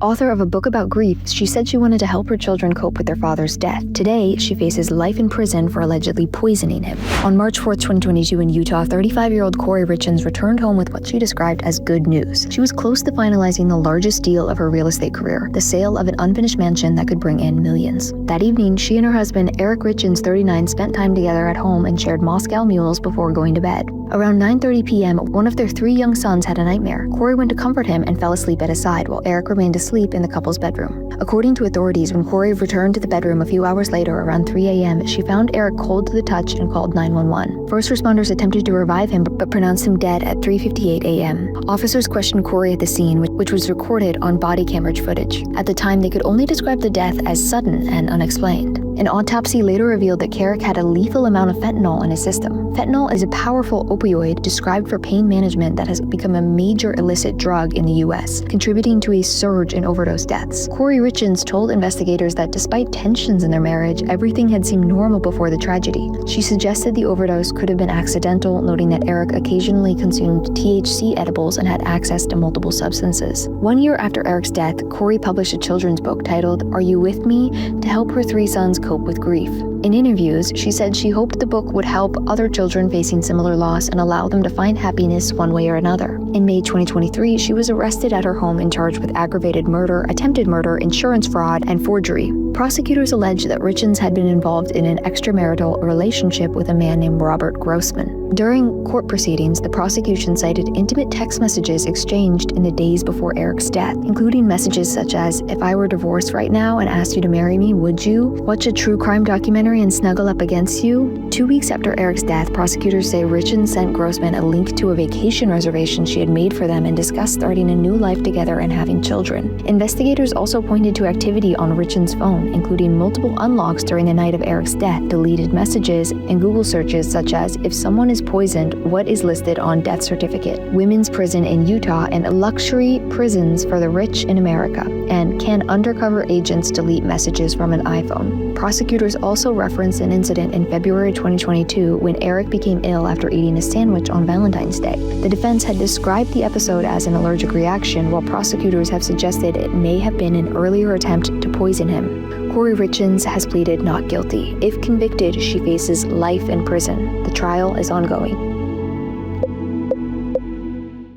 Author of a book about grief, she said she wanted to help her children cope with their father's death. Today, she faces life in prison for allegedly poisoning him. On March 4, 2022 in Utah, 35-year-old Corey Richins returned home with what she described as good news. She was close to finalizing the largest deal of her real estate career, the sale of an unfinished mansion that could bring in millions. That evening, she and her husband, Eric Richins, 39, spent time together at home and shared Moscow mules before going to bed. Around 9:30 p.m., one of their 3 young sons had a nightmare. Corey went to comfort him and fell asleep at his side, while Eric remained asleep in the couple's bedroom. According to authorities, when Corey returned to the bedroom a few hours later, around 3 a.m., she found Eric cold to the touch and called 911. First responders attempted to revive him, but pronounced him dead at 3:58 a.m. Officers questioned Corey at the scene, which was recorded on body camera footage. At the time, they could only describe the death as sudden and unexplained. An autopsy later revealed that Carrick had a lethal amount of fentanyl in his system. Fentanyl is a powerful opioid described for pain management that has become a major illicit drug in the U.S., contributing to a surge in overdose deaths. Corey Richins told investigators that despite tensions in their marriage, everything had seemed normal before the tragedy. She suggested the overdose could have been accidental, noting that Eric occasionally consumed THC edibles and had access to multiple substances. 1 year after Eric's death, Corey published a children's book titled Are You With Me? To help her 3 sons cope with grief. In interviews, she said she hoped the book would help other children facing similar loss and allow them to find happiness one way or another. In May 2023, she was arrested at her home and charged with aggravated murder, attempted murder, insurance fraud, and forgery. Prosecutors alleged that Richins had been involved in an extramarital relationship with a man named Robert Grossman. During court proceedings, the prosecution cited intimate text messages exchanged in the days before Eric's death, including messages such as, "If I were divorced right now and asked you to marry me, would you? Watch a true crime documentary and snuggle up against you?" 2 weeks after Eric's death, prosecutors say Richins sent Grossman a link to a vacation reservation she had made for them and discussed starting a new life together and having children. Investigators also pointed to activity on Richins' phone, including multiple unlocks during the night of Eric's death, deleted messages, and Google searches such as, "If someone is poisoned, what is listed on death certificate?" Women's prison in Utah and luxury prisons for the rich in America, and can undercover agents delete messages from an iPhone? Prosecutors also referenced an incident in February 2022 when Eric became ill after eating a sandwich on Valentine's Day. The defense had described the episode as an allergic reaction, while prosecutors have suggested it may have been an earlier attempt to poison him. Corey Richins has pleaded not guilty. If convicted, she faces life in prison. The trial is ongoing.